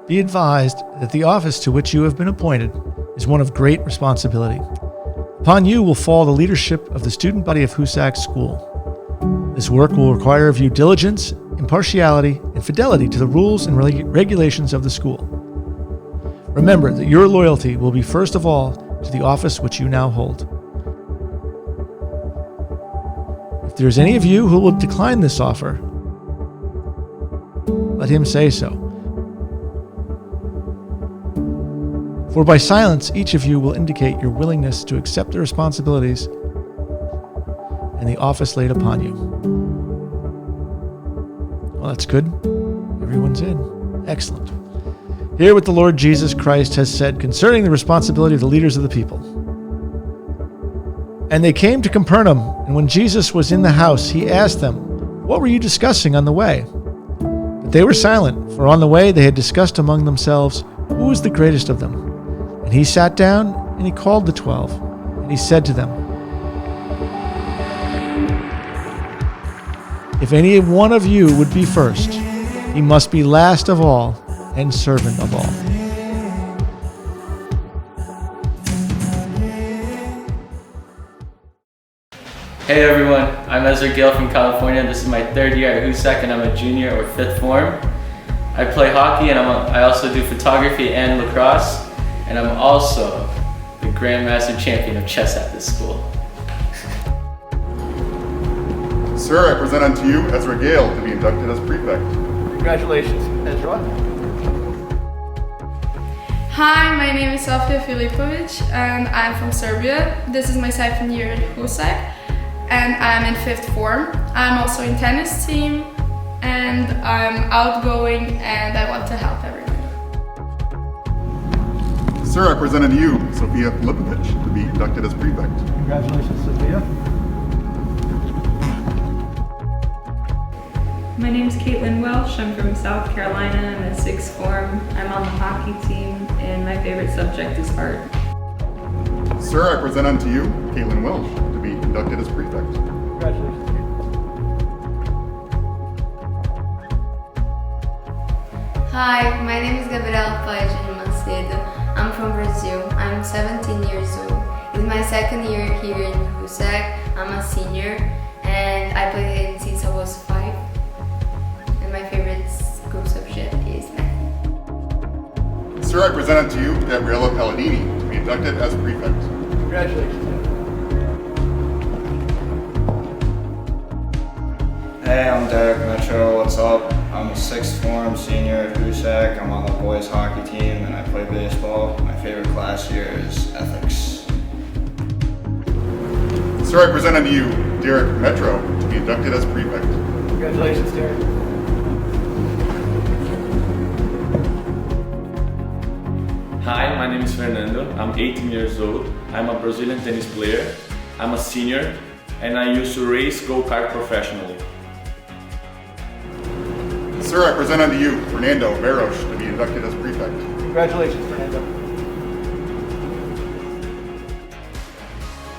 Be advised that the office to which you have been appointed is one of great responsibility. Upon you will fall the leadership of the student body of Hoosac School. This work will require of you diligence, impartiality, and fidelity to the rules and regulations of the school. Remember that your loyalty will be first of all to the office which you now hold. If there is any of you who will decline this offer, let him say so. For by silence, each of you will indicate your willingness to accept the responsibilities and the office laid upon you. Well, that's good. Everyone's in. Excellent. Hear what the Lord Jesus Christ has said concerning the responsibility of the leaders of the people. And they came to Capernaum, and when Jesus was in the house, he asked them, "What were you discussing on the way?" But they were silent, for on the way they had discussed among themselves who was the greatest of them. And he sat down, and he called the 12, and he said to them, "If any one of you would be first, he must be last of all and servant of all." Hey everyone, I'm Ezra Gail from California. This is my third year at Hoosac and I'm a junior or fifth form. I play hockey and I also do photography and lacrosse. And I'm also the Grandmaster champion of chess at this school. Sir, I present unto you Ezra Gail to be inducted as Prefect. Congratulations, Ezra. Hi, my name is Sofia and I'm from Serbia. This is my second year at Hoosac and I'm in fifth form. I'm also in tennis team and I'm outgoing and I want to help everyone. Sir, I present unto you Sofia Guzzo to be inducted as Prefect. Congratulations, Sofia. My name is Caitlin Welsh. I'm from South Carolina. I'm in sixth form. I'm on the hockey team, and my favorite subject is art. Sir, I present unto you Caitlin Welsh to be inducted as Prefect. Congratulations, Hi, my name is Gabriela Macedo. I'm from Brazil. I'm 17 years old. It's my second year here in Hoosac. I'm a senior and I played it since I was 5. And my favorite group subject is math. Sir, I present unto you Gabriela Palladini to be inducted as Prefect. Congratulations. Hey, I'm Derek Metro. What's up? I'm a sixth form senior at Hoosac. I'm on the boys hockey team and I play baseball. My favorite class here is ethics. Sir, I present unto you Derek Metro to be inducted as Prefect. Congratulations, Derek. Hi, my name is Fernando. I'm 18 years old. I'm a Brazilian tennis player. I'm a senior and I used to race go-kart professionally. Sir, I present unto you Fernando Veros to be inducted as Prefect. Congratulations, Fernando.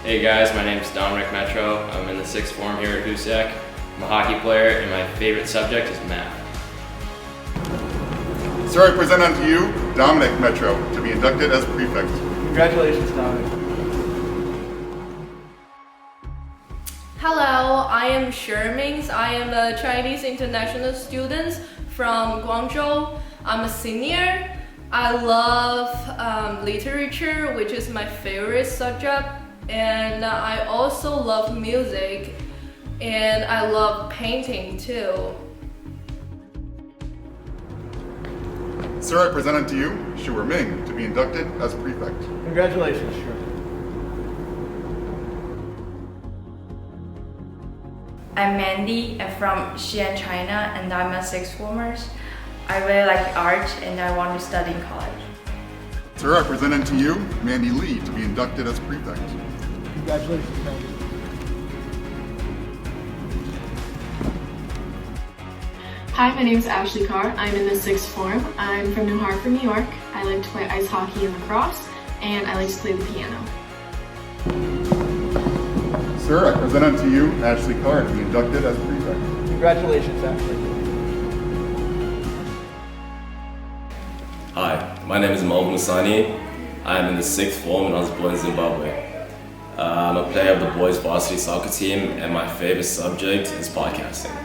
Hey guys, my name is Dominic Metro. I'm in the sixth form here at Hoosac. I'm a hockey player and my favorite subject is math. Sir, I present unto you Dominic Metro to be inducted as Prefect. Congratulations, Dominic. Hello, I am Shermings. I am a Chinese international student from Guangzhou. I'm a senior. I love literature, which is my favorite subject, and I also love music, and I love painting too. Sir, I present unto you Shuer Ming to be inducted as Prefect. Congratulations, Shuer. I'm Mandy. I'm from Xi'an, China, and I'm a sixth former. I really like art and I want to study in college. Sir, I present unto you Mandy Lee to be inducted as Prefect. Congratulations, Mandy. Hi, my name is Ashley Carr. I'm in the sixth form. I'm from New Hartford, New York. I like to play ice hockey and lacrosse, and I like to play the piano. Sir, I present unto you Ashley Carr to be inducted as Prefect. Congratulations, Ashley. My name is Melvin Usani. I'm in the 6th form and I was born in Zimbabwe. I'm a player of the boys varsity soccer team and my favorite subject is podcasting.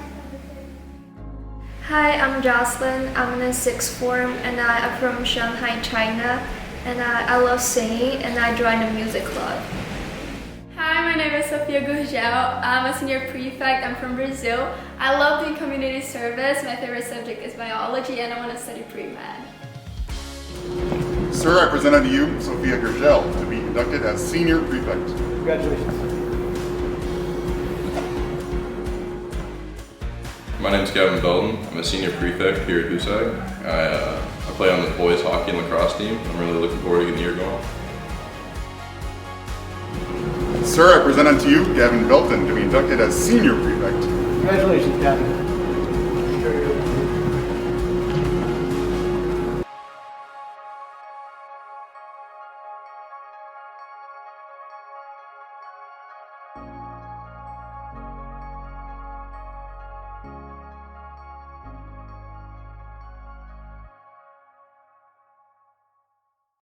Hi, I'm Jocelyn. I'm in the 6th form and I am from Shanghai, China. And I love singing and I joined a music club. Hi, my name is Sofia Guzzo. I'm a senior prefect. I'm from Brazil. I love doing community service. My favorite subject is biology and I want to study pre-med. Sir, I present unto you Sofia Guzzo to be inducted as senior prefect. Congratulations. My name is Gavin Belden. I'm a senior prefect here at Hoosac. I play on the boys hockey and lacrosse team. I'm really looking forward to getting the year going. Sir, I present unto you Gavin Belden to be inducted as senior prefect. Congratulations, Gavin.